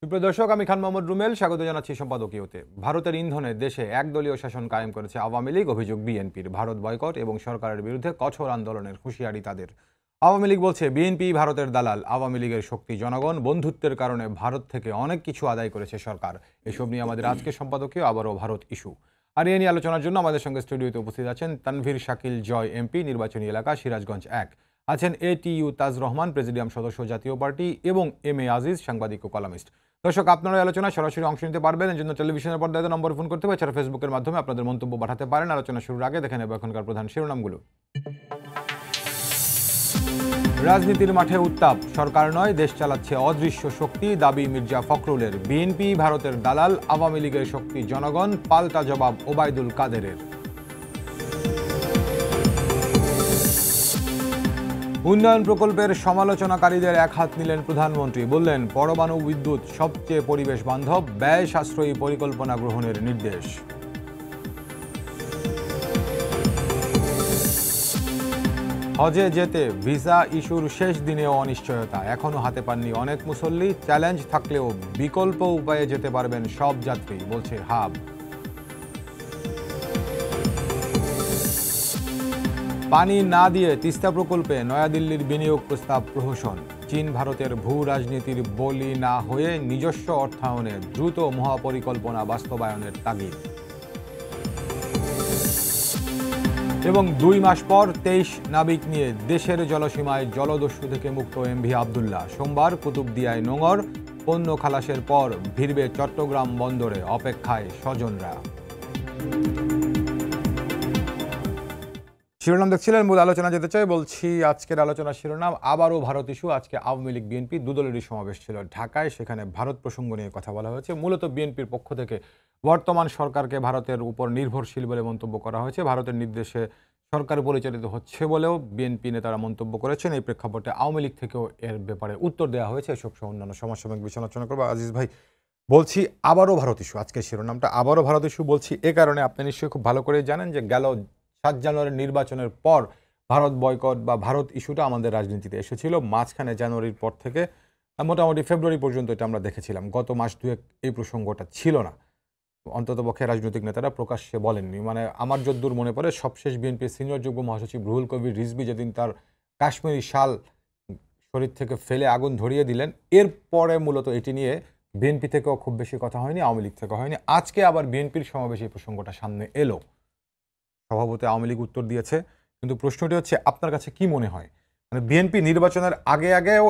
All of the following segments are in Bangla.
সুপ্রিয় দর্শক, আমি খান মোহাম্মদ রুমেল স্বাগত জানাচ্ছি সম্পাদকীয়তে। ভারতের ইন্ধনে দেশে একদলীয় শাসন কায়েম করেছে আওয়ামী লীগ। অভিযোগ বিএনপির। ভারত বয়কট এবং সরকারের বিরুদ্ধে কঠোর আন্দোলনের হুঁশিয়ারি তাদের। আওয়ামী লীগ বলছে বিএনপি ভারতের দালাল। আওয়ামী লীগের শক্তি জনগণ। বন্ধুত্বের কারণে ভারত থেকে অনেক কিছু আদায় করেছে সরকার। এসব নিয়ে আমাদের আজকের সম্পাদকীয় আবারও ভারত ইস্যু। আর এ নিয়ে আলোচনার জন্য আমাদের সঙ্গে স্টুডিওতে উপস্থিত আছেন তানভীর শাকিল জয় এমপি, নির্বাচনী এলাকা সিরাজগঞ্জ 1। আছেন ATU তাজ রহমান, প্রেসিডিয়াম সদস্য, জাতীয় পার্টি, এবং MA আজিজ, সাংবাদিক ও কলামিস্ট। দর্শক, আপনারা আলোচনায় সরাসরি অংশ নিতে পারবেন। এর জন্য টেলিভিশনের পর্দায় নম্বর ফোন করতে হবে, এছাড়া ফেসবুকের মাধ্যমে আপনাদের মন্তব্য পাঠাতে পারেন। আলোচনা শুরুর আগে দেখে নেব এখনকার প্রধান শিরোনামগুলো। রাজনীতির মাঠে উত্তাপ। সরকার নয়, দেশ চালাচ্ছে অদৃশ্য শক্তি, দাবি মির্জা ফখরুলের। বিএনপি ভারতের দালাল, আওয়ামী লীগের শক্তি জনগণ, পাল্টা জবাব ওবায়দুল কাদেরের। উন্নয়ন প্রকল্পের সমালোচনাকারীদের একহাত নিলেন প্রধানমন্ত্রী। বললেন, পরমাণু বিদ্যুৎ সবচেয়ে পরিবেশ বান্ধব, ব্যয় সাশ্রয়ী পরিকল্পনা গ্রহণের নির্দেশ। হজে যেতে ভিসা ইস্যুর শেষ দিনেও অনিশ্চয়তা। এখনও হাতে পাননি অনেক মুসল্লি। চ্যালেঞ্জ থাকলেও বিকল্প উপায়ে যেতে পারবেন সব যাত্রী, বলছে হাব। পানি না দিয়ে তিস্তা প্রকল্পে নয়াদিল্লির বিনিয়োগ প্রস্তাব প্রহসন। চীন ভারতের ভূ রাজনীতির বলি না হয়ে নিজস্ব অর্থায়নে দ্রুত মহাপরিকল্পনা বাস্তবায়নের তাগিদ। এবং 2 মাস পর 23 নাবিক নিয়ে দেশের জলসীমায় জলদস্যু থেকে মুক্ত MV আবদুল্লাহ। সোমবার কুতুবদিয়ায় নোঙর। পণ্য খালাসের পর ভিড়বে চট্টগ্রাম বন্দরে, অপেক্ষায় স্বজনরা। শিরোনাম দেখছিলেন, মূল আলোচনা যেতে চাই। বলছি আজকের আলোচনার শিরোনাম আবারও ভারত ইস্যু। আজকে আওয়ামী লীগ বিএনপি দুদলেরই সমাবেশ ছিল ঢাকায়। সেখানে ভারত প্রসঙ্গ নিয়ে কথা বলা হয়েছে। মূলত বিএনপির পক্ষ থেকে বর্তমান সরকারকে ভারতের উপর নির্ভরশীল বলে মন্তব্য করা হয়েছে। ভারতের নির্দেশে সরকার পরিচালিত হচ্ছে বলেও বিএনপি নেতারা মন্তব্য করেছেন। এই প্রেক্ষাপটে আওয়ামী লীগ থেকেও এর ব্যাপারে উত্তর দেওয়া হয়েছে। এসব সহ অন্যান্য সমসাময়িক বিষয় আলোচনা করবো। আজিজ ভাই, বলছি আবারও ভারত ইস্যু। আজকের শিরোনামটা আবারও ভারত ইস্যু বলছি এ কারণে, আপনি নিশ্চয়ই খুব ভালো করে জানেন যে গেল 7 জানুয়ারির নির্বাচনের পর ভারত বয়কট বা ভারত ইস্যুটা আমাদের রাজনীতিতে এসেছিল। মাঝখানে জানুয়ারির পর থেকে মোটামুটি ফেব্রুয়ারি পর্যন্ত এটা আমরা দেখেছিলাম। গত মাস দুয়েক এই প্রসঙ্গটা ছিল না, অন্ততপক্ষে রাজনৈতিক নেতারা প্রকাশ্যে বলেননি। মানে আমার যদ্দূর মনে পড়ে, সবশেষ বিএনপির সিনিয়র যুগ্ম মহাসচিব রুহুল কবির রিজভী যেদিন তার কাশ্মীরি শাল শরীর থেকে ফেলে আগুন ধরিয়ে দিলেন, এরপরে মূলত এটি নিয়ে বিএনপি থেকেও খুব বেশি কথা হয়নি, আওয়ামী লীগ থেকে হয়নি। আজকে আবার বিএনপির সমাবেশে এই প্রসঙ্গটা সামনে এলো। সভাপতি আওয়ামী লীগ উত্তর দিয়েছে, কিন্তু প্রশ্নটি হচ্ছে আপনার কাছে কি মনে হয়, মানে বিএনপি নির্বাচনের আগেও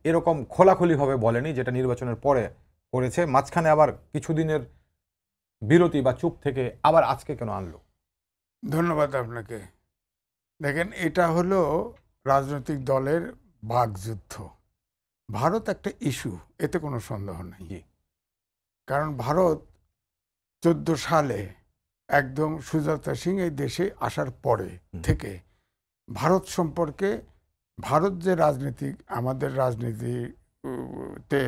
এরকম খোলাখুলিভাবে বলেনি, যেটা নির্বাচনের পরে করেছে। মাঝখানে আবার কিছুদিনের বিরতি বা চুপ থেকে আবার আজকে কেন আনলো? ধন্যবাদ আপনাকে। দেখেন, এটা হলো রাজনৈতিক দলের বাকযুদ্ধ। ভারত একটা ইস্যু, এতে কোনো সন্দেহ নেই। কারণ ভারত 14 সালে একদম সুজাতা সিং এই দেশে আসার পরে থেকে ভারত সম্পর্কে, ভারত যে রাজনীতি, আমাদের রাজনীতিতে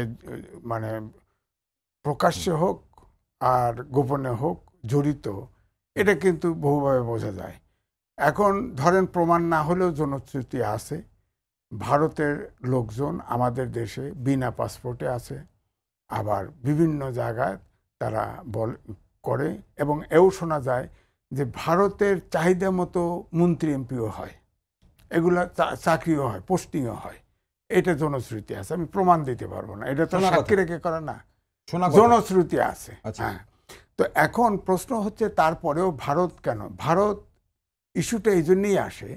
মানে প্রকাশ্যে হোক আর গোপনে হোক জড়িত, এটা কিন্তু বহুভাবে বোঝা যায়। এখন ধরেন প্রমাণ না হলেও জনশ্রুতি আছে, ভারতের লোকজন আমাদের দেশে বিনা পাসপোর্টে আছে, আবার বিভিন্ন জায়গায় তারা করে, এবং এও শোনা যায় যে ভারতের চাহিদা মতো মন্ত্রী এমপিও হয়, এগুলা চাকরিও হয়, পোস্টিংও হয়। এটা জনশ্রুতি আছে, আমি প্রমাণ দিতে পারবো না, এটা তো সাক্ষী রেখে করে না, জনশ্রুতি আছে। হ্যাঁ, তো এখন প্রশ্ন হচ্ছে তারপরেও ভারত কেন? ভারত ইস্যুটা এই জন্যই আসে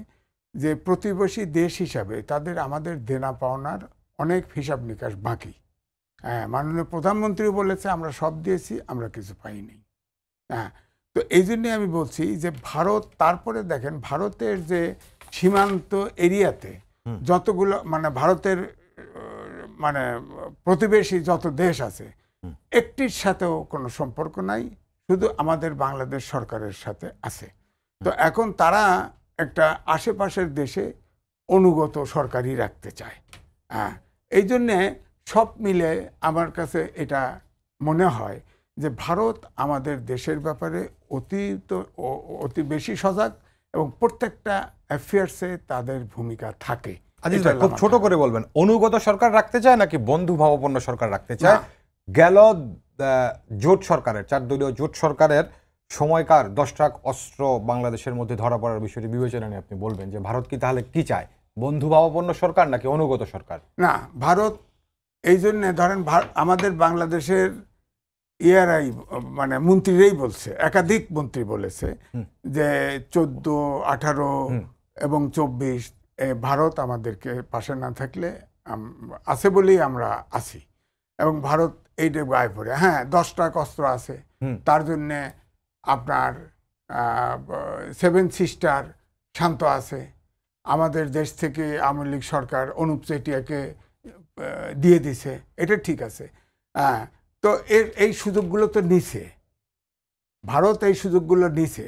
যে প্রতিবেশী দেশ হিসাবে তাদের আমাদের দেনা পাওনার অনেক হিসাব নিকাশ বাকি। হ্যাঁ, মাননীয় প্রধানমন্ত্রী বলেছে আমরা সব দিয়েছি, আমরা কিছু পাইনি। হ্যাঁ, তো এই জন্যে আমি বলছি যে ভারত, তারপরে দেখেন ভারতের যে সীমান্ত এরিয়াতে যতগুলো মানে ভারতের মানে প্রতিবেশী যত দেশ আছে, একটির সাথেও কোনো সম্পর্ক নাই, শুধু আমাদের বাংলাদেশ সরকারের সাথে আছে। তো এখন তারা একটা আশেপাশের দেশে অনুগত সরকারই রাখতে চায়। হ্যাঁ, এই জন্যে সব মিলে আমার কাছে এটা মনে হয় যে ভারত আমাদের দেশের ব্যাপারে অতি বেশি সজাগ, এবং প্রত্যেকটা অ্যাফেয়ার্সে তাদের ভূমিকা থাকে। খুব ছোট করে বলবেন, অনুগত সরকার রাখতে চায় নাকি বন্ধু ভাবাপন্ন সরকার রাখতে চায়? গেল জোট সরকারের 4 দলীয় জোট সরকারের সময়কার 10 ট্রাক অস্ত্র বাংলাদেশের মধ্যে ধরা পড়ার বিষয়টি বিবেচনা নিয়ে আপনি বলবেন যে ভারত কি তাহলে কি চায়, বন্ধুভাবাপন্ন সরকার নাকি অনুগত সরকার? না, ভারত এই জন্যে ধরেন আমাদের বাংলাদেশের ইআরআই মানে মন্ত্রীরাই বলছে, একাধিক মন্ত্রী বলেছে যে 14, 18 এবং 24 ভারত আমাদেরকে পাশে না থাকলে আছে বলেই আমরা আছি, এবং ভারত এইটা গায়ে পড়ে। হ্যাঁ, 10 ট্রাক অস্ত্র আছে, তার জন্যে আপনার 7 সিস্টার শান্ত আছে, আমাদের দেশ থেকে আওয়ামী লীগ সরকার অনুপ চেটিয়াকে দিয়ে দিছে, এটা ঠিক আছে। হ্যাঁ, তো এই সুযোগগুলো তো নিছে ভারত, এই সুযোগগুলো নিছে,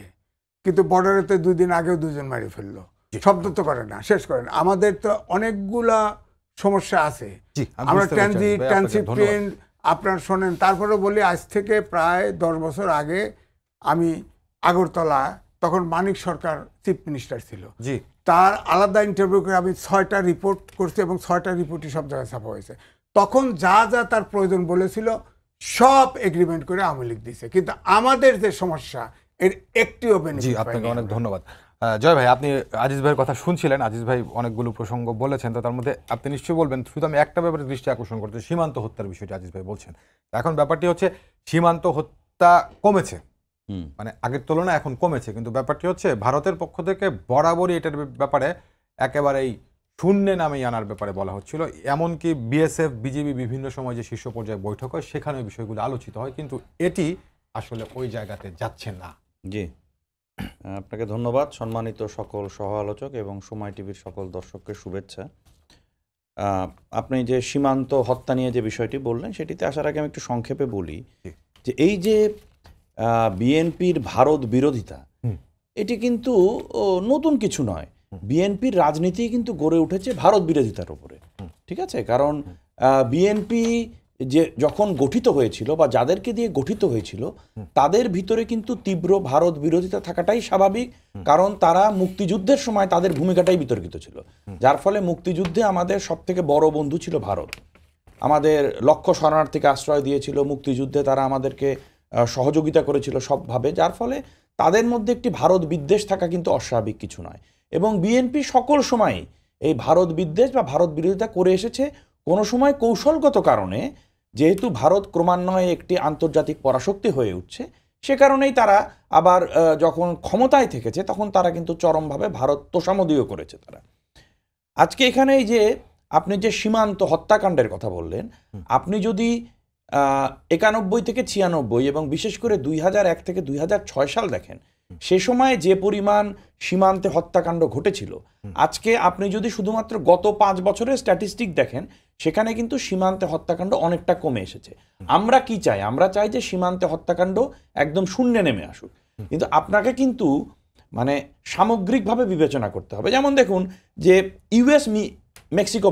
কিন্তু বর্ডারেতে 2 দিন আগেও 2 জন মারি ফেললো, শব্দ তো করে না, শেষ করে না। আমাদের তো অনেকগুলা সমস্যা আছে, আমরা ট্রানজিট আপনার শোনেন। তারপরে বলি, আজ থেকে প্রায় 10 বছর আগে আমি আগরতলা, তখন মানিক সরকার চিফ মিনিস্টার ছিল, তার আলাদা ইন্টারভিউ করে আমি 6টা রিপোর্ট করছি, এবং 6টা রিপোর্টই সব জায়গায় ছাপা হয়েছে। তখন যা যা তার প্রয়োজন বলেছিল সব এগ্রিমেন্ট করে আওয়ামী লীগ দিয়েছে, কিন্তু আমাদের যে সমস্যা এর একটিও বেনিফিট। আপনাকে অনেক ধন্যবাদ। জয় ভাই, আপনি আজিজ ভাইয়ের কথা শুনছিলেন, আজিজ ভাই অনেকগুলো প্রসঙ্গ বলেছেন, তো তার মধ্যে আপনি নিশ্চয়ই বলবেন, শুধু আমি একটা ব্যাপারে দৃষ্টি আকর্ষণ করতে, সীমান্ত হত্যার বিষয়টি আজিজ ভাই বলছেন। এখন ব্যাপারটি হচ্ছে সীমান্ত হত্যা কমেছে, মানে আগের তুলনায় এখন কমেছে, কিন্তু ব্যাপারটি হচ্ছে ভারতের পক্ষ থেকে বরাবরই এটার ব্যাপারে একেবারেই শূন্যে নামেই আনার ব্যাপারে বলা হচ্ছিল। এমনকি বিএসএফ, বিজিবি বিভিন্ন সময় যে শীর্ষ পর্যায়ে বৈঠক হয় সেখানে বিষয়গুলো আলোচিত হয়, কিন্তু এটি আসলে ওই জায়গাতে যাচ্ছে না। জি, আপনাকে ধন্যবাদ। সম্মানিত সকল সহ আলোচক এবং সময় টিভির সকল দর্শককে শুভেচ্ছা। আপনি যে সীমান্ত হত্যা নিয়ে যে বিষয়টি বললেন, সেটিতে আসার আগে আমি একটু সংক্ষেপে বলি যে এই যে বিএনপির ভারত বিরোধিতা, এটি কিন্তু নতুন কিছু নয়। বিএনপির রাজনীতি কিন্তু গড়ে উঠেছে ভারত বিরোধিতার উপরে, ঠিক আছে? কারণ বিএনপি যে যখন গঠিত হয়েছিল বা যাদেরকে দিয়ে গঠিত হয়েছিল, তাদের ভিতরে কিন্তু তীব্র ভারত বিরোধিতা থাকাটাই স্বাভাবিক, কারণ তারা মুক্তিযুদ্ধের সময় তাদের ভূমিকাটাই বিতর্কিত ছিল, যার ফলে মুক্তিযুদ্ধে আমাদের সবথেকে বড় বন্ধু ছিল ভারত। আমাদের লক্ষ শরণার্থীকে আশ্রয় দিয়েছিল, মুক্তিযুদ্ধে তারা আমাদেরকে সহযোগিতা করেছিল সবভাবে, যার ফলে তাদের মধ্যে একটি ভারত বিদ্বেষ থাকা কিন্তু অস্বাভাবিক কিছু নয়। এবং বিএনপি সকল সময় এই ভারত বিদ্বেষ বা ভারত বিরোধিতা করে এসেছে, কোনো সময় কৌশলগত কারণে, যেহেতু ভারত ক্রমান্বয়ে একটি আন্তর্জাতিক পরাশক্তি হয়ে উঠছে, সে কারণেই তারা আবার যখন ক্ষমতায় থেকেছে তখন তারা কিন্তু চরমভাবে ভারত তোষামোদীও করেছে তারা। আজকে এখানে এই যে আপনি যে সীমান্ত হত্যাকাণ্ডের কথা বললেন, আপনি যদি 91 থেকে 96 এবং বিশেষ করে 2001 থেকে 2006 সাল দেখেন, সে সময় যে পরিমাণ সীমান্তে হত্যাকাণ্ড ঘটেছিল, আজকে আপনি যদি শুধুমাত্র গত 5 বছরের স্ট্যাটিস্টিক দেখেন, সেখানে কিন্তু সীমান্তে হত্যাকাণ্ড অনেকটা কমে এসেছে। আমরা কি চাই? আমরা চাই যে সীমান্তে হত্যাকাণ্ড একদম শূন্যে নেমে আসুক, কিন্তু আপনাকে কিন্তু মানে সামগ্রিকভাবে বিবেচনা করতে হবে। যেমন দেখুন যে ইউএস মেক্সিকো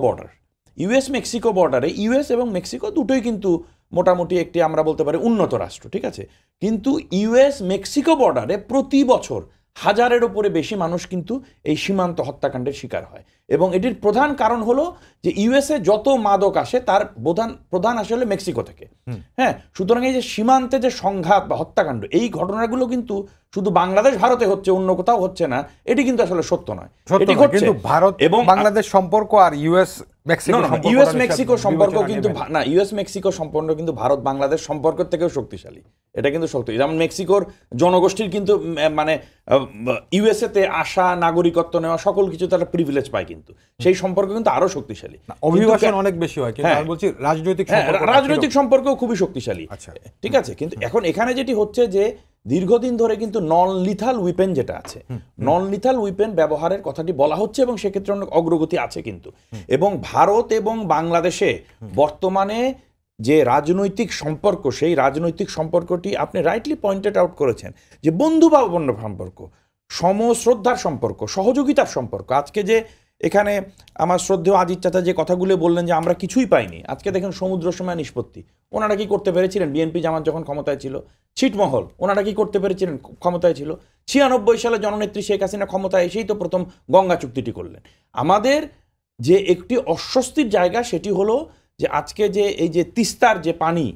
বর্ডারে ইউএস এবং মেক্সিকো দুটোই কিন্তু মোটামুটি একটি আমরা বলতে পারি উন্নত রাষ্ট্র, ঠিক আছে? কিন্তু ইউএস মেক্সিকো বর্ডারে প্রতি বছর 1000-এর উপরে বেশি মানুষ কিন্তু এই সীমান্ত হত্যাকাণ্ডের শিকার হয়, এবং এটির প্রধান কারণ হলো যে ইউএসএ যত মাদক আসে তার প্রধান আসলে মেক্সিকো থেকে। হ্যাঁ, সুতরাং এই যে সীমান্তে যে সংঘাত বা হত্যাকাণ্ড, এই ঘটনাগুলো কিন্তু শুধু বাংলাদেশ ভারতে হচ্ছে, অন্য কোথাও হচ্ছে না, এটি কিন্তু আসলে সত্য নয়। এটি ঘটছে, কিন্তু ভারত এবং বাংলাদেশ সম্পর্ক আর ইউএস মেক্সিকো সম্পর্ক কিন্তু না, ইউএস মেক্সিকো সম্পর্ক কিন্তু ভারত বাংলাদেশ সম্পর্কের থেকেও শক্তিশালী, এটা কিন্তু শক্তি। যেমন মেক্সিকোর জনগোষ্ঠীর কিন্তু মানে ইউএসএ তে আসা, নাগরিকত্ব নেওয়া, সকল কিছু তারা প্রিভিলেজ পায়, কিন্তু সেই সম্পর্ক কিন্তু আরো শক্তিশালী। অভিবাসন অনেক বেশি হয়, কিন্তু আমি বলছি রাজনৈতিক সম্পর্কও খুবই শক্তিশালী, ঠিক আছে? কিন্তু এখন এখানে যেটি হচ্ছে যে দীর্ঘদিন ধরে কিন্তু নন লিথাল উইপেন যেটা আছে, নন লিথাল উইপেন ব্যবহারের কথাটি বলা হচ্ছে, এবং সেক্ষেত্রে অনেক অগ্রগতি আছে কিন্তু। এবং ভারত এবং বাংলাদেশে বর্তমানে যে রাজনৈতিক সম্পর্ক, সেই রাজনৈতিক সম্পর্কটি আপনি রাইটলি পয়েন্টেড আউট করেছেন যে বন্ধুভাবাপন্ন সম্পর্ক, সমশ্রদ্ধার সম্পর্ক, সহযোগিতার সম্পর্ক। আজকে যে এখানে আমার শ্রদ্ধেয় আজিজ চাচা যে কথাগুলো বললেন যে আমরা কিছুই পাইনি, আজকে দেখেন সমুদ্র সীমা নিষ্পত্তি, ওনারা কি করতে পেরেছিলেন? বিএনপি জামাত যখন ক্ষমতায় ছিল। ছিটমহল, ওনারা কি করতে পেরেছিলেন? ক্ষমতায় ছিল। 96 সালে জননেত্রী শেখ হাসিনা ক্ষমতায় এসেই তো প্রথম গঙ্গা চুক্তিটি করলেন। আমাদের যে একটি অস্বস্তির জায়গা সেটি হলো যে আজকে যে এই যে তিস্তার যে পানি,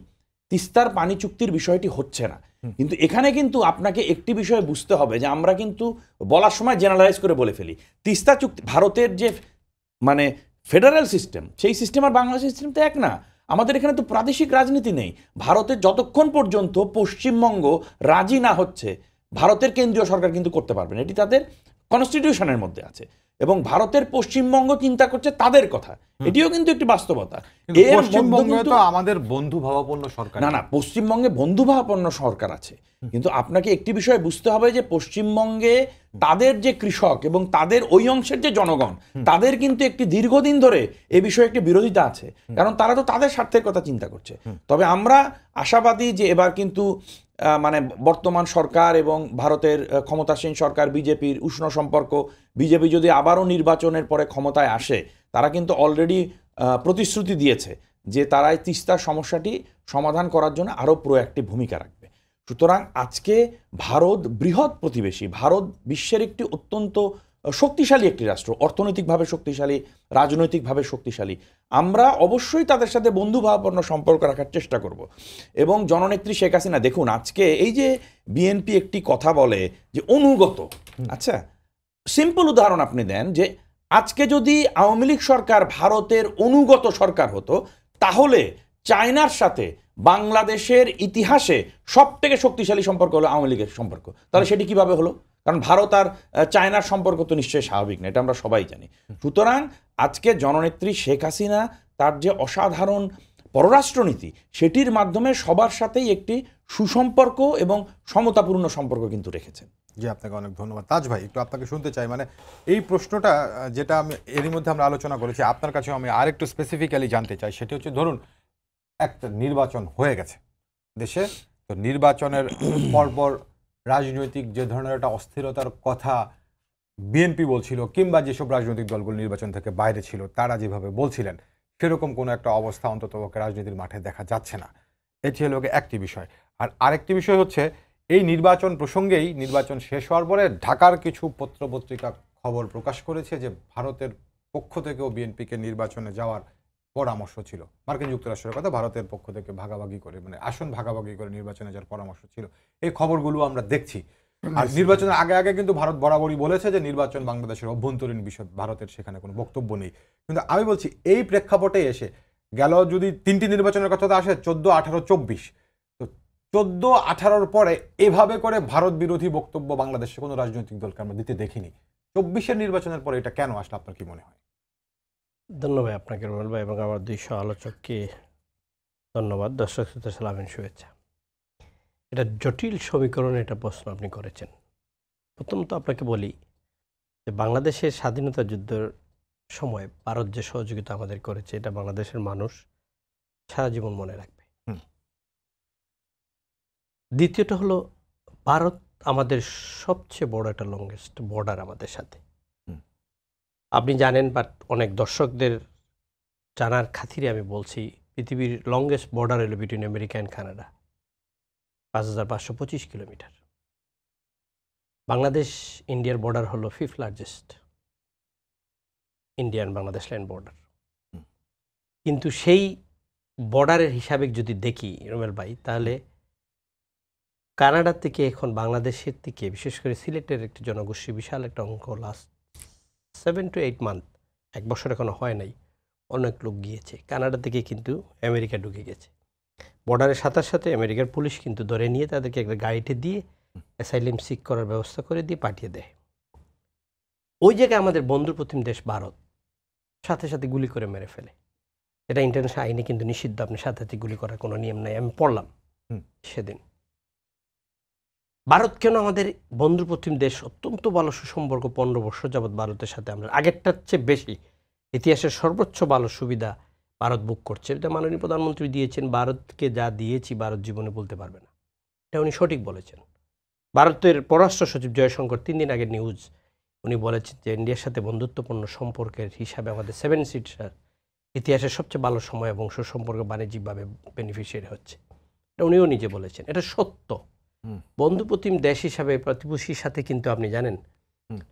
তিস্তার পানি চুক্তির বিষয়টি হচ্ছে না। কিন্তু এখানে কিন্তু আপনাকে একটি বিষয় বুঝতে হবে যে আমরা কিন্তু বলার সময় জেনারেলাইজ করে বলে ফেলি। তিস্তা চুক্তি ভারতের যে মানে ফেডারেল সিস্টেম, সেই সিস্টেম আর বাংলাদেশ সিস্টেম তো এক না। আমাদের এখানে তো প্রাদেশিক রাজনীতি নেই। ভারতের যতক্ষণ পর্যন্ত পশ্চিমবঙ্গ রাজি না হচ্ছে, ভারতের কেন্দ্রীয় সরকার কিন্তু করতে পারবে না। এটি তাদের কনস্টিটিউশনের মধ্যে আছে এবং ভারতের পশ্চিমবঙ্গ চিন্তা করছে তাদের কথা, এটিও কিন্তু একটি বাস্তবতা। এর পশ্চিমবঙ্গ তো আমাদের বন্ধু ভাবাপন্ন সরকার না, পশ্চিমবঙ্গে বন্ধুভাবাপন্ন সরকার আছে, কিন্তু আপনাকে একটি বিষয় বুঝতে হবে যে পশ্চিমবঙ্গে তাদের যে কৃষক এবং তাদের ওই অংশের যে জনগণ, তাদের কিন্তু একটি দীর্ঘদিন ধরে এ বিষয়ে একটি বিরোধিতা আছে, কারণ তারা তো তাদের স্বার্থের কথা চিন্তা করছে। তবে আমরা আশাবাদী যে এবার কিন্তু মানে বর্তমান সরকার এবং ভারতের ক্ষমতাসীন সরকার বিজেপির উষ্ণ সম্পর্ক, বিজেপি যদি আবারও নির্বাচনের পরে ক্ষমতায় আসে, তারা কিন্তু অলরেডি প্রতিশ্রুতি দিয়েছে যে তারা এই তিস্তার সমস্যাটি সমাধান করার জন্য আরও প্রোঅ্যাক্টিভ ভূমিকা রাখবে। সুতরাং আজকে ভারত বৃহৎ প্রতিবেশী, ভারত বিশ্বের একটি অত্যন্ত শক্তিশালী একটি রাষ্ট্র, অর্থনৈতিকভাবে শক্তিশালী, রাজনৈতিকভাবে শক্তিশালী। আমরা অবশ্যই তাদের সাথে বন্ধুভাবাপন্ন সম্পর্ক রাখার চেষ্টা করব। এবং জননেত্রী শেখ হাসিনা দেখুন, আজকে এই যে বিএনপি একটি কথা বলে যে অনুগত, আচ্ছা সিম্পল উদাহরণ আপনি দেন যে আজকে যদি আওয়ামী লীগ সরকার ভারতের অনুগত সরকার হতো, তাহলে চায়নার সাথে বাংলাদেশের ইতিহাসে সব থেকে শক্তিশালী সম্পর্ক হলো আওয়ামী লীগের সম্পর্ক। তাহলে সেটি কিভাবে হলো? কারণ ভারত আর চায়নার সম্পর্ক তো নিশ্চয়ই স্বাভাবিক না, এটা আমরা সবাই জানি। সুতরাং আজকে জননেত্রী শেখ হাসিনা তার যে অসাধারণ পররাষ্ট্রনীতি, সেটির মাধ্যমে সবার সাথেই একটি সুসম্পর্ক এবং সমতাপূর্ণ সম্পর্ক কিন্তু রেখেছেন। জি, আপনাকে অনেক ধন্যবাদ। তাজ ভাই, একটু আপনাকে শুনতে চাই, মানে এই প্রশ্নটা যেটা আমি এরই মধ্যে আমরা আলোচনা করেছি, আপনার কাছে আমি আরেকটু স্পেসিফিক্যালি জানতে চাই। সেটি হচ্ছে, ধরুন একটা নির্বাচন হয়ে গেছে দেশে, তো নির্বাচনের পরপর রাজনৈতিক যে ধরনের একটা অস্থিরতার কথা বিএনপি বলছিল, কিংবা যেসব রাজনৈতিক দলগুলো নির্বাচন থেকে বাইরে ছিল তারা যেভাবে বলছিলেন, সেরকম কোনো একটা অবস্থা অন্তত রাজনীতির মাঠে দেখা যাচ্ছে না। এটি হলো একটি বিষয়। আর আরেকটি বিষয় হচ্ছে, এই নির্বাচন প্রসঙ্গেই নির্বাচন শেষ হওয়ার পরে ঢাকার কিছু পত্রপত্রিকা খবর প্রকাশ করেছে যে ভারতের পক্ষ থেকেও বিএনপিকে নির্বাচনে যাওয়ার পরামর্শ ছিল। মার্কিন যুক্তরাষ্ট্রের কথা, ভারতের পক্ষ থেকে ভাগাভাগি করে, মানে আসন ভাগাভাগি করে নির্বাচনে যাওয়ার পরামর্শ ছিল। এই খবরগুলো আমরা দেখছি। আর নির্বাচনের আগে আগে কিন্তু ভারত বরাবরই বলেছে যে নির্বাচন বাংলাদেশের অভ্যন্তরীণ বিষয়, ভারতের সেখানে কোনো বক্তব্য নেই। কিন্তু আমি বলছি, এই প্রেক্ষাপটে এসে গেল যদি তিনটি নির্বাচনের কথা আসে, 14, 18, 24, তো 14, 18 পরে এভাবে করে ভারত বিরোধী বক্তব্য বাংলাদেশে কোনো রাজনৈতিক দলকে আমরা দিতে দেখিনি। 24-এর নির্বাচনের পরে এটা কেন আসলে, আপনার কি মনে হয়? ধন্যবাদ আপনাকে রুবেল ভাই এবং আমার 200 আলোচককে ধন্যবাদ। দর্শক শ্রোতা সালামের শুভেচ্ছা। এটা জটিল সমীকরণে এটা প্রশ্ন আপনি করেছেন। প্রথমত আপনাকে বলি যে বাংলাদেশের স্বাধীনতা যুদ্ধের সময় ভারত যে সহযোগিতা আমাদের করেছে, এটা বাংলাদেশের মানুষ সারা জীবন মনে রাখবে। দ্বিতীয়ত হলো, ভারত আমাদের সবচেয়ে বড় একটা লংগেস্ট বর্ডার আমাদের সাথে। আপনি জানেন, বাট অনেক দর্শকদের জানার খাতিরে আমি বলছি, পৃথিবীর লংগেস্ট বর্ডার হলো between America and Canada, 5525 kilometre. Bangladesh ইন্ডিয়ার বর্ডার হলো 5th largest Indian Bangladesh land border. কিন্তু সেই বর্ডারের হিসাবে যদি দেখি রুবেল ভাই, তাহলে কানাডা থেকে এখন বাংলাদেশের থেকে, বিশেষ করে সিলেটের একটি জনগোষ্ঠী, বিশাল একটা অঙ্ক লাস্ট 7 to 8 মান্থ, 1 বছর এখনো হয় নাই, অনেক লোক গিয়েছে কানাডা থেকে, কিন্তু আমেরিকা ঢুকে গেছে। বর্ডারের সাথে সাথে আমেরিকার পুলিশ কিন্তু ধরে নিয়ে তাদেরকে একটা গাড়িতে দিয়ে অ্যাসাইলাম সিক করার ব্যবস্থা করে দিয়ে পাঠিয়ে দেয়। ওই জায়গায় আমাদের বন্ধুর প্রতিম দেশ ভারত সাথে সাথে গুলি করে মেরে ফেলে। এটা ইন্টারন্যাশনাল আইনে কিন্তু নিষিদ্ধ, আপনি সাথে সাথে গুলি করার কোনো নিয়ম নাই। আমি পড়লাম সেদিন। ভারত কেন আমাদের বন্ধুর প্রতিম দেশ, অত্যন্ত ভালো সুসম্পর্ক, 15 বছর যাবৎ ভারতের সাথে আমরা আগেরটার চেয়ে বেশি, ইতিহাসের সর্বোচ্চ ভালো সুবিধা ভারত বুক করছে। এটা মাননীয় প্রধানমন্ত্রী দিয়েছেন। ভারতকে যা দিয়েছি ভারত জীবনে বলতে পারবে না, এটা উনি সঠিক বলেছেন। ভারতের পররাষ্ট্র সচিব জয়শঙ্কর 3 দিন আগের নিউজ, উনি বলেছেন যে ইন্ডিয়ার সাথে বন্ধুত্বপূর্ণ সম্পর্কের হিসাবে আমাদের 7 সিটার ইতিহাসের সবচেয়ে ভালো সময় এবং সুসম্পর্ক বাণিজ্যিকভাবে বেনিফিশিয়ারি হচ্ছে। এটা উনিও নিজে বলেছেন, এটা সত্য। বন্ধুপ্রতিম দেশ হিসাবে প্রতিবেশীর সাথে কিন্তু আপনি জানেন,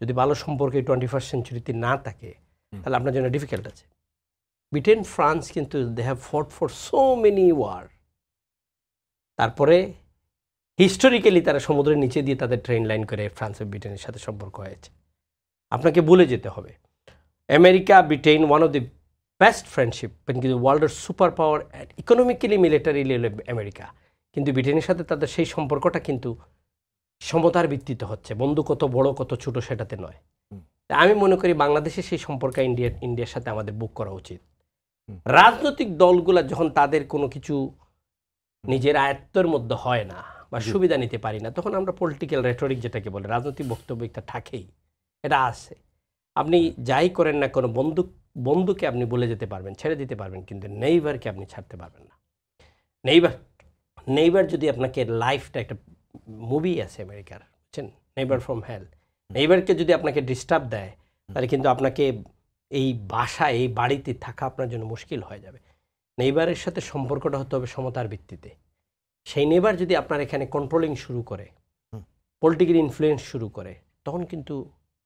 যদি ভালো সম্পর্কে 21st সেঞ্চুরিতে না থাকে, তাহলে আপনার জন্য ডিফিকাল্ট আছে। ব্রিটেন, ফ্রান্স কিন্তু they have fought for so many war, তারপরে হিস্টোরিক্যালি তারা সমুদ্রের নিচে দিয়ে তাদের ট্রেন লাইন করে ফ্রান্স ও ব্রিটেনের সাথে সম্পর্ক হয়েছে। আপনাকে ভুলে যেতে হবে America Britain one of the best friendship, কিন্তু ওয়ার্ল্ডের সুপার পাওয়ার ইকোনমিক্যালি মিলিটারিলি হলো আমেরিকা, কিন্তু ব্রিটেনের সাথে তাদের সেই সম্পর্কটা কিন্তু সমতার ভিত্তিতে হচ্ছে, বন্ধু কত বড় কত ছোট সেটাতে নয়। আমি মনে করি বাংলাদেশের সেই সম্পর্ক ইন্ডিয়ার সাথে আমাদের বুক করা উচিত। রাজনৈতিক দলগুলা যখন তাদের কোনো কিছু নিজের আয়ত্তের মধ্যে হয় না বা সুবিধা নিতে পারি না, তখন আমরা পলিটিক্যাল রেটরিক যেটাকে বলে রাজনৈতিক বক্তব্য একটা থাকেই, এটা আছে। আপনি যাই করেন না কোনো বন্ধুকে আপনি বলে যেতে পারবেন, ছেড়ে দিতে পারবেন, কিন্তু নেইবারকে আপনি ছাড়তে পারবেন না। নেইবার যদি আপনাকে লাইফটা একটা মুভি আছে আমেরিকার, বুঝছেন, নেইবার ফ্রম হেল, নেইবারকে যদি আপনাকে ডিস্টার্ব দেয় তাহলে কিন্তু আপনাকে এই বাসায় এই বাড়িতে থাকা আপনার জন্য মুশকিল হয়ে যাবে। নেইবারের সাথে সম্পর্কটা হতে হবে সমতার ভিত্তিতে। সেই নেইবার যদি আপনার এখানে কন্ট্রোলিং শুরু করে, পলিটিক্যাল ইনফ্লুয়েন্স শুরু করে, তখন কিন্তু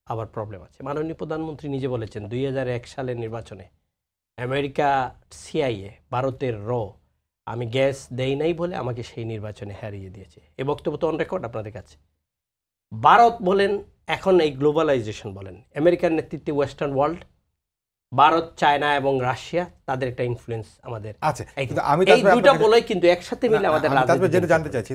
আবার প্রবলেম আছে। মাননীয় প্রধানমন্ত্রী নিজে বলেছেন 2001 সালের নির্বাচনে আমেরিকা সিআইএ ভারতের আমি গ্যাস দেই নাই বলে আমাকে সেই নির্বাচনে হারিয়ে দিয়েছে। এই বক্তব্য তো অন রেকর্ড আপনাদের কাছে। ভারত বলেন, এখন এই গ্লোবালাইজেশন বলেন, আমেরিকার নেতৃত্বে ওয়েস্টার্ন ওয়ার্ল্ড, ভারত, চায়না এবং রাশিয়া, তাদের একটা ইনফ্লুয়েন্স আমাদের আছে। কিন্তু আমি এই দুইটা বলেই কিন্তু একসাথে মিলে আমাদের রাজনীতি যেটা জানতে চাইছি,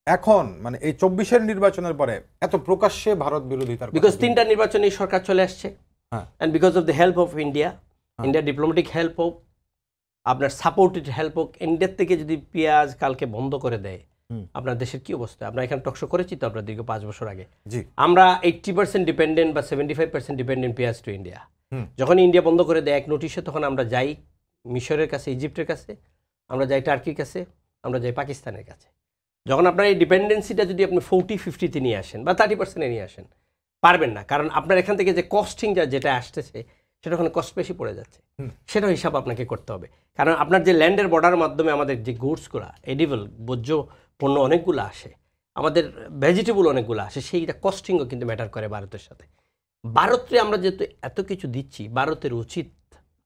এখন মানে এই 24-এর নির্বাচনের পরে এত প্রকাশ্যে ভারত বিরোধিতার, বিকজ 3টা নির্বাচনে সরকার চলে আসছে, হ্যাঁ, and because of the help of India, India diplomatic help হোক, আপনার সাপোর্টেড হেল্প হোক, ইন্ডিয়ার থেকে যদি পেঁয়াজ কালকে বন্ধ করে দেয়, আপনার দেশের কি অবস্থা? আমরা এখানে টকশো করেছি তো আপনার দীর্ঘ 5 বছর আগে, আমরা 80% ডিপেন্ডেন্ট বা 75% ডিপেন্ডেন্ট পেঁয়াজ টু ইন্ডিয়া। যখন ইন্ডিয়া বন্ধ করে দেয় এক নোটিশে, তখন আমরা যাই মিশরের কাছে, ইজিপ্টের কাছে, আমরা যাই টার্কির কাছে, আমরা যাই পাকিস্তানের কাছে। যখন আপনার এই ডিপেন্ডেন্সিটা যদি আপনি 40-50-তে নিয়ে আসেন বা 30%-এ নিয়ে আসেন, পারবেন না, কারণ আপনার এখান থেকে যে কস্টিং যেটা আসতেছে সেটা ওখানে কস্ট বেশি পড়ে যাচ্ছে, সেটাও হিসাব আপনাকে করতে হবে। কারণ আপনার যে ল্যান্ডের বর্ডার মাধ্যমে আমাদের যে গুডসগুলো, এডিবল বর্জ্য পণ্য অনেকগুলো আসে, আমাদের ভেজিটেবল অনেকগুলো আসে, সেইটা কস্টিংও কিন্তু ম্যাটার করে ভারতের সাথে। ভারতকে আমরা যেহেতু এত কিছু দিচ্ছি, ভারতের উচিত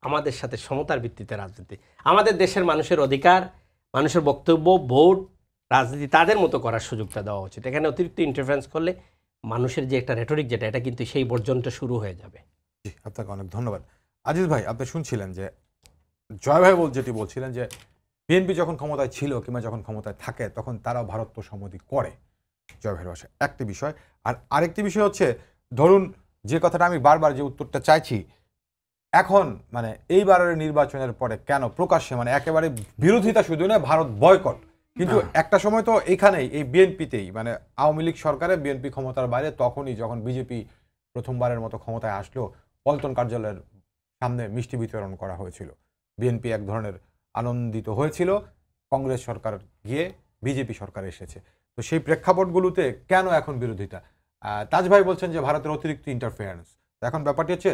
আমাদের সাথে সমতার ভিত্তিতে রাজনীতি, আমাদের দেশের মানুষের অধিকার, মানুষের বক্তব্য, ভোট, রাজনীতি তাদের মতো করার সুযোগটা দেওয়া উচিত। এখানে অতিরিক্ত ইন্টারফারেন্স করলে মানুষের যে একটা রেটরিক যেটা, এটা কিন্তু সেই বর্জনটা শুরু হয়ে যাবে। জি, আপনাকে অনেক ধন্যবাদ। আজিজ ভাই, আপনি শুনছিলেন যে জয় ভাই যেটি বলছিলেন যে বিএনপি যখন ক্ষমতায় ছিল কিংবা যখন ক্ষমতায় থাকে তখন তারাও ভারত প্রসঙ্গতি করে, জয় ভাইয়ের ভাষায় একটি বিষয়। আর আরেকটি বিষয় হচ্ছে, ধরুন যে কথাটা আমি বারবার যে উত্তরটা চাইছি, এখন মানে এইবারের নির্বাচনের পরে কেন প্রকাশ্যে মানে একেবারে বিরোধিতা শুধু নয়, ভারত বয়কট, কিন্তু একটা সময় তো এখানেই এই বিএনপিতেই মানে আওয়ামী লীগ সরকারে বিএনপি ক্ষমতার বাইরে, তখনই যখন বিজেপি প্রথমবারের মতো ক্ষমতায় আসলো, পল্টন কার্যালয়ের সামনে মিষ্টি বিতরণ করা হয়েছিল, বিএনপি এক ধরনের আনন্দিত হয়েছিল, কংগ্রেস সরকার গিয়ে বিজেপি সরকার এসেছে। তো সেই প্রেক্ষাপটগুলোতে কেন এখন বিরোধিতা? তাজ ভাই বলছেন যে ভারতের অতিরিক্ত ইন্টারফেয়ারেন্স। এখন ব্যাপারটি হচ্ছে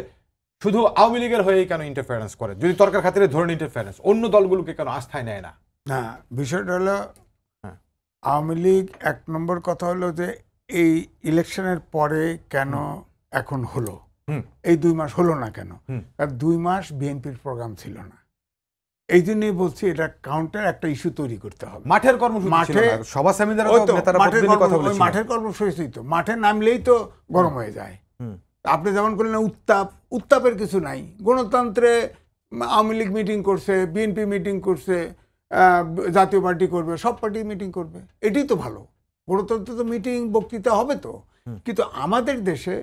শুধু আওয়ামী লীগের হয়েই কেন ইন্টারফেয়ারেন্স করে, যদি তর্কের খাতিরে ধরুন ইন্টারফেয়ারেন্স, অন্য দলগুলোকে কেন আস্থায় নেয় না? না, বিষয়টা হলো আওয়ামী লীগ 1 নম্বর কথা হলো যে এই ইলেকশনের পরে কেন এখন হলো, এই 2 মাস হলো না কেন? আর 2 মাস বিএনপির প্রোগ্রাম ছিল না, এই জন্যই বলছি এটা কাউন্টার একটা ইস্যু তৈরি করতে হবে। মাঠের কর্মসূচি ছিল না, সভা সেমিনারে তো নেতারা প্রতিদিনই কথা বলেছিল। মাঠের কর্মসূচি তো মাঠে নামলেই তো গরম হয়ে যায়। আপনি যেমন করলেন উত্তাপের কিছু নাই, গণতন্ত্রে আওয়ামী লীগ মিটিং করছে, বিএনপি মিটিং করছে, জাতীয় পার্টি করবে, সব পার্টি মিটিং করবে, এটাই তো ভালো। গণতন্ত্রে তো মিটিং বক্তৃতা হবে তো। কিন্তু আমাদের দেশে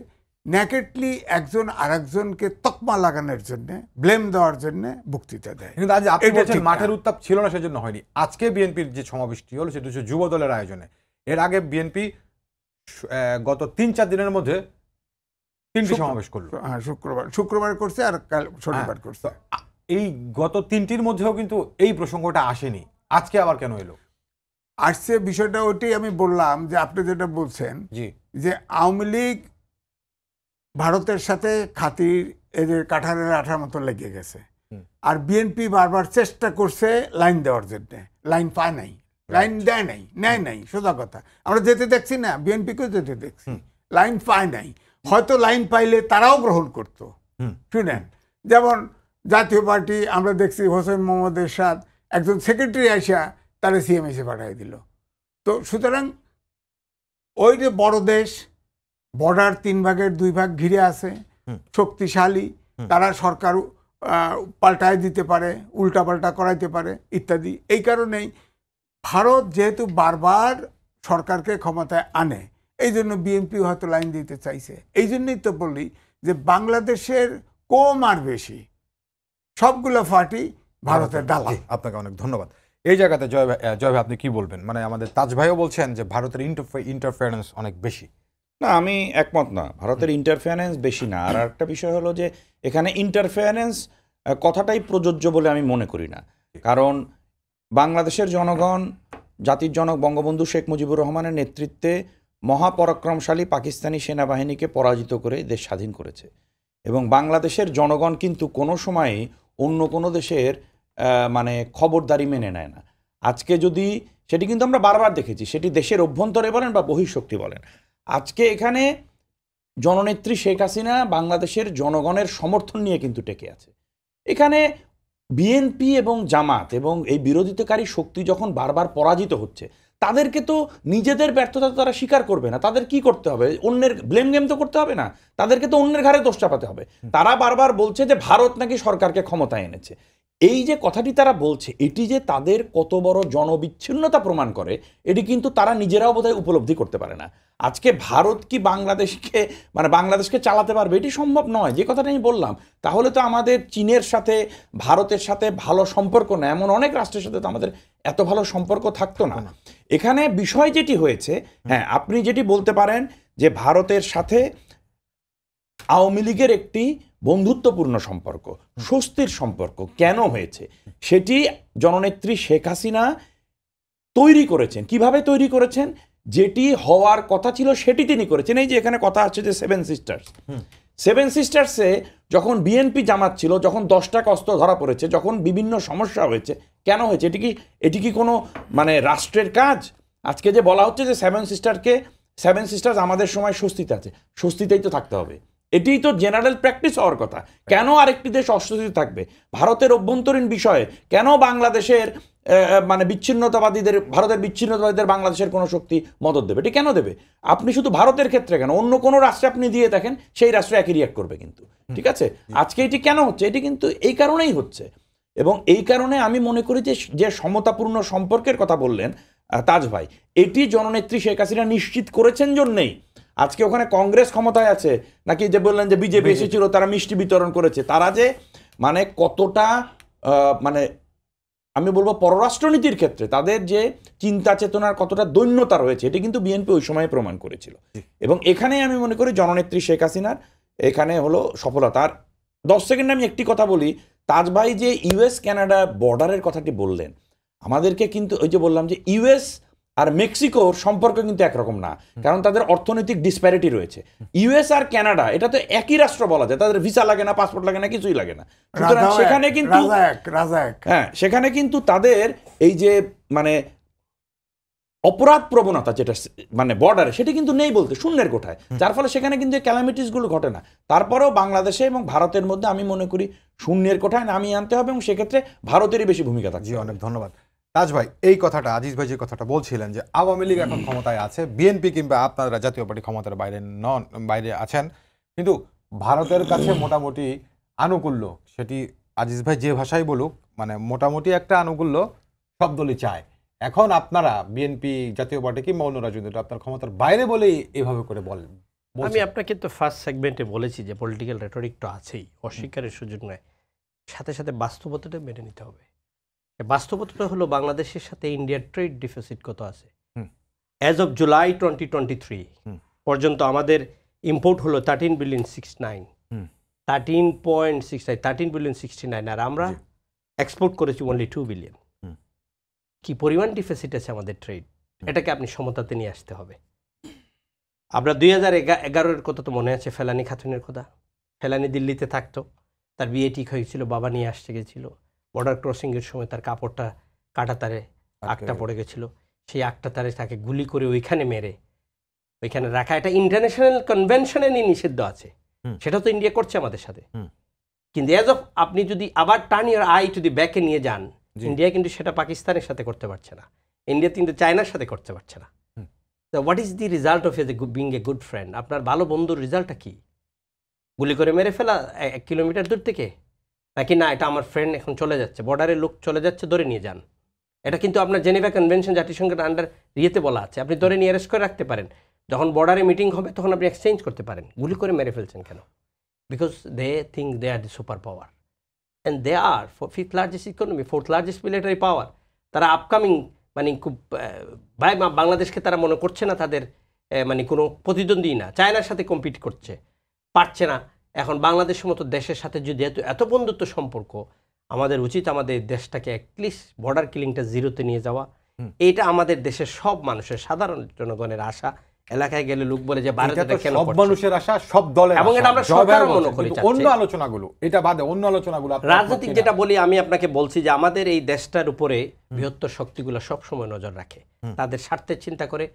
ন্যাকেটলি একজন আরেকজনকে তকমা লাগানোর জন্য, ব্লেম দেওয়ার জন্য বক্তৃতা দেয়। কিন্তু আজ আপনি বলছেন মাঠের উত্তাপ ছিল না সেজন্য হয়নি। আজকে বিএনপির যে সমাবেশটি হলো সেটা হচ্ছে যুব দলের আয়োজনে। এর আগে বিএনপি গত 3-4 দিনের মধ্যে 3টি সমাবেশ করলো। হ্যাঁ, শুক্রবার করছে আর কাল শনিবার করছে। এই গত 3টির মধ্যেও কিন্তু এই প্রসঙ্গটা আসেনি, আজকে আবার কেন এলো? আসছে বিষয়টা ওইটাই আমি বললাম যে আপনি যেটা বলছেন জি, যে আওয়ামী লীগ ভারতের সাথে খাতির এদের কাঠারের আঠার মতো লেগে গেছে, আর বিএনপি বারবার চেষ্টা করছে লাইন দেওয়ার জন্য, লাইন পায় নাই, লাইন দেয় নাই, নেয় নাই, সোজা কথা। আমরা যেতে দেখছি না, বিএনপিকেও যেতে দেখছি, লাইন পায় নাই। হয়তো লাইন পাইলে তারাও গ্রহণ করত। শুনেন, যেমন জাতীয় পার্টি আমরা দেখছি হোসেন মোহাম্মদ এরশাদ একজন সেক্রেটারি আসা তারা সিএমএসে পাঠিয়ে দিল। তো সুতরাং ওই যে বড় দেশ, বর্ডার 3 ভাগের 2 ভাগ ঘিরে আছে, শক্তিশালী, তারা সরকার পাল্টায় দিতে পারে, উল্টাপাল্টা করাইতে পারে ইত্যাদি। এই কারণেই ভারত যেহেতু বারবার সরকারকে ক্ষমতায় আনে, এই জন্য বিএনপি হয়তো লাইন দিতে চাইছে। এই জন্যই তো বলি যে বাংলাদেশের কম আর বেশি সবগুলো পার্টি ভারতের দালাল। আপনাকে অনেক ধন্যবাদ। এই জায়গাতে জয় ভাই আপনি কি বলবেন? মানে আমাদের তাজ ভাইও বলছেন যে ভারতের ইন্টারফারেন্স অনেক বেশি। না, আমি একমত না, ভারতের ইন্টারফারেন্স বেশি না। আর একটা বিষয় হলো যে এখানে ইন্টারফারেন্স কথাটাই প্রযোজ্য বলে আমি মনে করি না। কারণ বাংলাদেশের জনগণ জাতির জনক বঙ্গবন্ধু শেখ মুজিবুর রহমানের নেতৃত্বে মহাপরাক্রমশালী পাকিস্তানি সেনাবাহিনীকে পরাজিত করে দেশ স্বাধীন করেছে। এবং বাংলাদেশের জনগণ কিন্তু কোনো সময়ই অন্য কোনো দেশের মানে খবরদারি মেনে নেয় না। আজকে যদি সেটি কিন্তু আমরা বারবার দেখেছি, সেটি দেশের অভ্যন্তরে বলেন বা বহিঃশক্তি বলেন। আজকে এখানে জননেত্রী শেখ হাসিনা বাংলাদেশের জনগণের সমর্থন নিয়ে কিন্তু টেকে আছে। এখানে বিএনপি এবং জামাত এবং এই বিরোধিতাকারী শক্তি যখন বারবার পরাজিত হচ্ছে, তাদেরকে তো নিজেদের ব্যর্থতা তারা স্বীকার করবে না। তাদের কি করতে হবে? অন্যের ব্লেম গেম তো করতে হবে না, তাদেরকে তো অন্যের ঘাড়ে দোষ চাপাতে হবে। তারা বারবার বলছে যে ভারত নাকি সরকারকে ক্ষমতায় এনেছে। এই যে কথাটি তারা বলছে, এটি যে তাদের কত বড় জনবিচ্ছিন্নতা প্রমাণ করে, এটি কিন্তু তারা নিজেরাও বোধহয় উপলব্ধি করতে পারে না। আজকে ভারত কি বাংলাদেশকে চালাতে পারবে? এটি সম্ভব নয়। যে কথাটা আমি বললাম, তাহলে তো আমাদের চীনের সাথে ভারতের সাথে ভালো সম্পর্ক না, এমন অনেক রাষ্ট্রের সাথে তো আমাদের এত ভালো সম্পর্ক থাকতো না। এখানে বিষয় যেটি হয়েছে, হ্যাঁ, আপনি যেটি বলতে পারেন যে ভারতের সাথে আওয়ামী লীগের একটি বন্ধুত্বপূর্ণ সম্পর্ক, স্বস্তির সম্পর্ক কেন হয়েছে, সেটি জননেত্রী শেখ হাসিনা তৈরি করেছেন। কিভাবে তৈরি করেছেন? যেটি হওয়ার কথা ছিল সেটি তিনি করেছেন। এই যে এখানে কথা আছে যে সেভেন সিস্টার্সে যখন বিএনপি জামাত ছিল, যখন 10টা অস্ত্র ধরা পড়েছে, যখন বিভিন্ন সমস্যা হয়েছে, কেন হয়েছে? এটি কি কোনো রাষ্ট্রের কাজ? আজকে যে বলা হচ্ছে যে সেভেন সিস্টার্স আমাদের সময় স্বস্তিতে আছে, স্বস্তিতেই তো থাকতে হবে, এটিই তো জেনারেল প্র্যাকটিস হওয়ার কথা। কেন আরেকটি দেশ অস্বস্তিতে থাকবে? ভারতের অভ্যন্তরীণ বিষয়ে কেন বাংলাদেশের ভারতের বিচ্ছিন্নতাবাদীদের বাংলাদেশের কোনো শক্তি মদত দেবে? এটি কেন দেবে? আপনি শুধু ভারতের ক্ষেত্রে কেন, অন্য কোনো রাষ্ট্রে আপনি দিয়ে দেখেন, সেই রাষ্ট্রে একই রিয়াক্ট করবে কিন্তু। ঠিক আছে, আজকে এটি কেন হচ্ছে? এটি কিন্তু এই কারণেই হচ্ছে। এবং এই কারণে আমি মনে করি যে সমতাপূর্ণ সম্পর্কের কথা বললেন তাজ ভাই, এটি জননেত্রী শেখ হাসিনা নিশ্চিত করেছেন জন্যেই আজকে ওখানে কংগ্রেস ক্ষমতায় আছে, নাকি যে বললেন যে বিজেপি এসেছিল তারা মিষ্টি বিতরণ করেছে, তারা যে কতটা আমি বলবো পররাষ্ট্রনীতির ক্ষেত্রে তাদের যে চিন্তা চেতনার কতটা দৈন্যতা রয়েছে, এটি কিন্তু বিএনপি ওই সময় প্রমাণ করেছিল। এবং এখানে আমি মনে করি জননেত্রী শেখ হাসিনার এখানে হলো সফলতা। আর 10 সেকেন্ড আমি একটি কথা বলি, তাজ ভাই যে ইউএস কানাডা বর্ডারের কথাটি বললেন, আমাদেরকে কিন্তু ওই যে বললাম যে ইউএস আর মেক্সিকোর সম্পর্ক কিন্তু একরকম না, কারণ তাদের অর্থনৈতিক ডিসপ্যারিটি রয়েছে। ইউএস আর কানাডা এটা তো একই রাষ্ট্র বলা যায়, তাদের ভিসা লাগে না, পাসপোর্ট লাগে না, কিছুই লাগে না। সুতরাং সেখানে কিন্তু সেখানে কিন্তু তাদের এই যে অপরাধ প্রবণতা যেটা বর্ডারে, সেটা কিন্তু নেই বলতে শূন্যের কোঠায়, যার ফলে সেখানে কিন্তু ক্যালামিটিস গুলো ঘটে না। তারপরেও বাংলাদেশে এবং ভারতের মধ্যে আমি মনে করি শূন্যের কোঠায় নামিয়ে আনতে হবে, এবং সেক্ষেত্রে ভারতেরই বেশি ভূমিকা থাকবে। অনেক ধন্যবাদ তাজ ভাই। এই কথাটা আজিজ ভাই যে কথাটা বলছিলেন যে আওয়ামী লীগ এখন ক্ষমতায় আছে, বিএনপি কিংবা আপনারা জাতীয় পার্টি ক্ষমতার বাইরে আছেন, কিন্তু ভারতের কাছে মোটামুটি আনুকূল্য, সেটি আজিজ ভাই যে ভাষায় বলুক, মোটামুটি একটা আনুকূল্য সব দলই চায়। এখন আপনারা বিএনপি, জাতীয় পার্টি কিংবা অন্য রাজনৈতিক দল আপনার ক্ষমতার বাইরে বলেই এভাবে করে বলেন। আমি আপনাকে তো ফার্স্ট সেগমেন্টে বলেছি যে পলিটিক্যাল রেটরিক তো আছেই, অস্বীকারের সুযোগ নয়, সাথে সাথে বাস্তবতাটা মেনে নিতে হবে। বাস্তবতাটা হলো বাংলাদেশের সাথে ইন্ডিয়ার ট্রেড ডিফিসিট কত আছে। অ্যাজ অফ জুলাই 2023 পর্যন্ত আমাদের ইম্পোর্ট হলো 13,69 আর আমরা এক্সপোর্ট করেছি অনলি 2 বিলিয়ন। কি পরিমাণ ডিফিসিট আছে আমাদের ট্রেড, এটাকে আপনি সমতাতে নিয়ে আসতে হবে। আমরা 2011-এর কথা তো মনে আছে, ফেলানি খাতুনের কথা। ফেলানি দিল্লিতে থাকতো, তার বিয়ে ঠিক হয়েছিল, বাবা নিয়ে আসতে গেছিল, বর্ডার ক্রসিংয়ের সময় তার কাপড়টা কাটা তারে আগটা পড়ে গেছিল, সেই আগটা তারে তাকে গুলি করে ওইখানে মেরে ওইখানে রাখা, এটা ইন্টারন্যাশনাল কনভেনশনে নিষিদ্ধ আছে, সেটা তো ইন্ডিয়া করছে আমাদের সাথে। কিন্তু অ্যাজ অফ আপনি যদি আবার turn your I to the ব্যাকে নিয়ে যান, ইন্ডিয়া কিন্তু সেটা পাকিস্তানের সাথে করতে পারছে না, ইন্ডিয়া কিন্তু চায়নার সাথে করতে পারছে না। তো what is the result of being a good friend? আপনার ভালো বন্ধুর রেজাল্টটা কি? গুলি করে মেরে ফেলা 1 কিলোমিটার দূর থেকে? নাকি না এটা আমার ফ্রেন্ড এখন চলে যাচ্ছে, বর্ডারের লোক চলে যাচ্ছে, ধরে নিয়ে যান। এটা কিন্তু আপনার জেনেভা কনভেনশন, জাতিসংঘের আন্ডার ইয়েতে বলা আছে, আপনি ধরে নিয়ে অ্যারেস্ট করে রাখতে পারেন। যখন বর্ডারে মিটিং হবে তখন আপনি এক্সচেঞ্জ করতে পারেন। গুলি করে মেরে ফেলছেন কেন? Because they think they are the super power, and they are fifth largest economy, fourth largest military power. তারা আপকামিং মানে খুব বাংলাদেশকে তারা মনে করছে না তাদের মানে কোনো প্রতিদ্বন্দ্বী না, চায়নার সাথে কম্পিট করছে, পারছে না। এখন বাংলাদেশের মতো দেশের সাথে যদি এত বন্ধুত্ব সম্পর্ক, আমাদের উচিত আমাদের দেশটাকে অ্যাটলিস্ট বর্ডার কিলিংটা জিরোতে নিয়ে যাওয়া। এটা আমাদের দেশের সব মানুষের, সাধারণ জনগণের আশা। এলাকায় গেলে লোক বলে যে ভারতে কেন সব মানুষের আশা, সব দলের এবং এটা আমরা সরকারও মনে করি। অন্য আলোচনাগুলো, এটা বাদে অন্য আলোচনাগুলো রাজনৈতিক যেটা বলি, আমি আপনাকে বলছি যে আমাদের এই দেশটার উপরে বৃহত্তর শক্তিগুলো সব সময় নজর রাখে, তাদের স্বার্থের চিন্তা করে।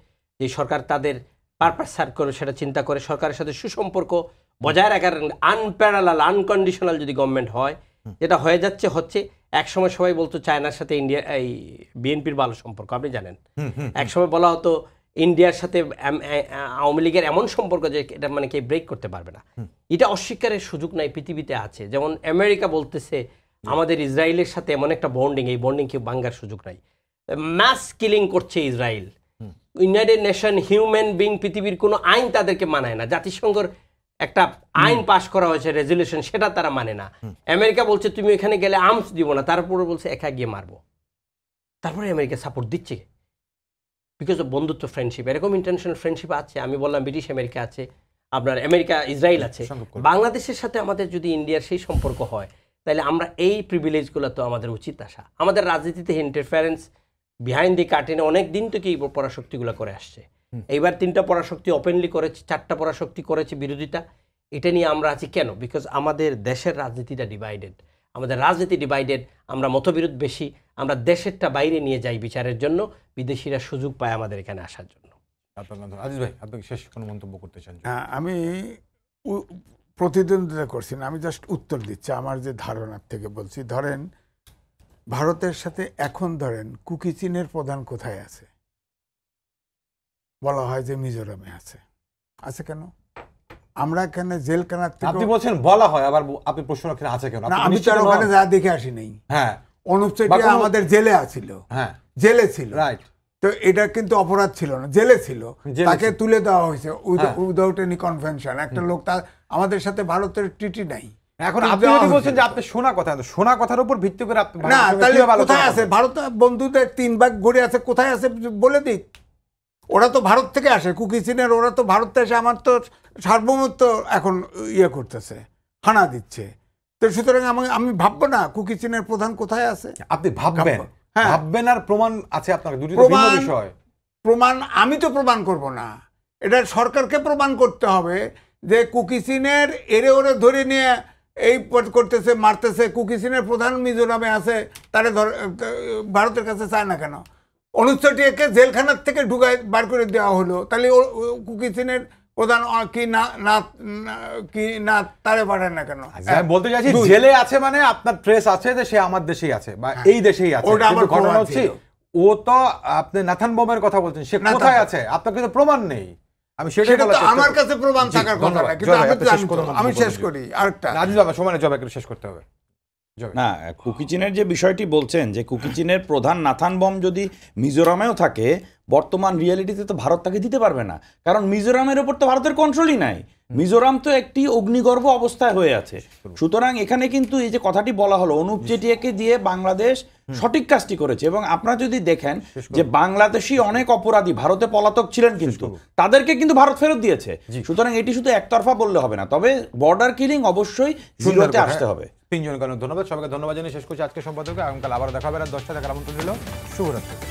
যে সরকার তাদের পারপাস সার্ভ করে সেটা চিন্তা করে, সরকারের সাথে সুসম্পর্ক বজায় রাখার আনপ্যারালাল আনকন্ডিশনাল যদি গভর্নমেন্ট হয়, যেটা হয়ে যাচ্ছে হচ্ছে। একসময় সবাই বলতো চায়নার সাথে ইন্ডিয়া এই বিএনপির ভালো সম্পর্ক, আপনি জানেন। একসময় বলা হতো ইন্ডিয়ার সাথে আওয়ামী লীগের এমন সম্পর্ক যে এটা মানে কেউ ব্রেক করতে পারবে না। এটা অস্বীকারের সুযোগ নাই, পৃথিবীতে আছে। যেমন আমেরিকা বলতেছে আমাদের ইসরায়েলের সাথে এমন একটা বন্ডিং, এই বন্ডিং কেউ ভাঙার সুযোগ নাই। ম্যাস কিলিং করছে Israel. United nation human being, পৃথিবীর কোনো আইন তাদেরকে মানায় না। জাতিসংঘের একটা আইন পাশ করা হয়েছে, রেজুলেশন, সেটা তারা মানে না। আমেরিকা বলছে তুমি এখানে গেলে আর্মস দিব না, তারপরে বলছে একা গিয়ে মারবো। তারপরে আমেরিকা সাপোর্ট দিচ্ছে বিকজ অফ বন্ধুত্ব, ফ্রেন্ডশিপ। এরকম ইন্টারন্যাশনাল ফ্রেন্ডশিপ আছে। আমি বললাম ব্রিটিশ আমেরিকা আছে, আপনার আমেরিকা ইসরায়েল আছে। বাংলাদেশের সাথে আমাদের যদি ইন্ডিয়ার সেই সম্পর্ক হয়, তাহলে আমরা এই প্রিভিলেজগুলো তো আমাদের উচিত আসা। আমাদের রাজনীতিতে ইন্টারফারেন্স বিহাইন্ড দি কার্টেনে অনেক দিন থেকে এই পরাশক্তিগুলো করে আসছে। এইবার 3টা পরাশক্তি ওপেনলি করেছে, 4টা পরাশক্তি করেছে বিরোধিতা। এটা নিয়ে আমরা আছি কেন? বিকজ আমাদের দেশের রাজনীতিটা ডিভাইডেড, আমাদের রাজনীতি ডিভাইডেড, আমরা মতবিরোধ বেশি। আমরা দেশেরটা বাইরে নিয়ে যাই বিচারের জন্য, বিদেশিরা সুযোগ পায় আমাদের এখানে আসার জন্য। আজিজ ভাই, আপনি শেষ কোনো মন্তব্য করতে চান? আমি প্রতিদ্বন্দ্বিতা করছি না, আমি জাস্ট উত্তর দিচ্ছি আমার যে ধারণার থেকে বলছি। ধরেন ভারতের সাথে এখন ধরেন কুকি চীনের প্রধান কোথায় আছে? বলা হয় যে মিজোরামে আছে। আছে কেন? আমরা এখানে জেলখানার থেকে, আপনি বলছেন বলা হয়, আবার আপনি প্রশ্ন রাখেন আছে কেন? আমি তো ওখানে যা দেখে আসি নাই। হ্যাঁ, অনুপ চেটিয়া আমাদের জেলে আছিল। হ্যাঁ, জেলে ছিল, রাইট। তো এটা কিন্তু অপরাধ ছিল না, জেলে ছিল, তাকে তুলে দেওয়া হয়েছে উইদাউট এনি কনভেনশন। একটা লোক আমাদের সাথে ভারতের ট্রিটি নাই। এখন আপনি যদি বলছেন যে আপনি শোনা কথা, শোনা কথার উপর ভিত্তি করে আপনি না, তাহলে কোথায় আছে ভারত? বন্ধুদের 3 ভাগ ঘুরে আছে, কোথায় আছে বলে দিক। ওরা তো ভারত থেকে আসে, কুকি চীনের, ওরা তো ভারত থেকে এসে আমার তো সার্বভৌমত্ব এখন ইয়ে করতেছে, হানা দিচ্ছে। তো সুতরাং আমি ভাববো না কুকি চীনের প্রধান কোথায় আছে। আপনি ভাববেন, ভাববেন আর প্রমাণ আছে আপনার, দুটি ভিন্ন বিষয়। প্রমাণ আমি তো প্রমাণ করব না, এটা সরকারকে প্রমাণ করতে হবে যে কুকি চীনের এরে ওরে ধরে নিয়ে এই করতেছে, মারতেছে। কুকি চীনের প্রধান মিজোরামে আছে, তারে ভারতের কাছে চায় না কেন? অনুপ চেটিয়াকে জেলখানার থেকে ঢুকায় বার করে দেওয়া হলো, তাহলে কুকি চীনের প্রধান কি না তারে পাঠায় না কেন? বলতে চাইছি জেলে আছে মানে আপনার ট্রেস আছে যে সে আমার দেশেই আছে বা এই দেশেই আছে। ওটা আমার ঘটনা হচ্ছে ও তো আপনি নাথান বোমের কথা বলছেন, সে কোথায় আছে আপনার কাছে প্রমাণ নেই। আমি সেটা আমার কাছে প্রমাণ থাকার কথা না, কিন্তু আমি শেষ করি আরেকটা। আজিজ বাবা সময় জবাব করে শেষ করতে হবে। না, কুকি চীনের যে বিষয়টি বলছেন যে কুকি চীনের প্রধান নাথান বম যদি মিজোরামেও থাকে, বর্তমান রিয়েলিটিতে তো ভারত তাকে দিতে পারবে না, কারণ মিজোরামের ওপর তো ভারতের কন্ট্রোলই নাই। মিজোরাম তো একটি অগ্নিগর্ভ অবস্থায় হয়ে আছে। সুতরাং এখানে কিন্তু এই যে কথাটি বলা হলো, অনুপ চেটিয়াকে দিয়ে বাংলাদেশ সঠিক কাজটি করেছে। এবং আপনারা যদি দেখেন যে বাংলাদেশি অনেক অপরাধী ভারতে পলাতক ছিলেন, কিন্তু তাদেরকে কিন্তু ভারত ফেরত দিয়েছে। সুতরাং এটি শুধু একতরফা বললে হবে না, তবে বর্ডার কিলিং অবশ্যই জিরোতে আসতে হবে। 3 জনকে ধন্যবাদ, সবাইকে ধন্যবাদ জানিয়ে শেষ করছি আজকে সম্পাদকে। আগামীকাল আবার দেখা হবে রাত 10টায়। দেখার আমন্ত্রণ দিল। শুভরাত্রি।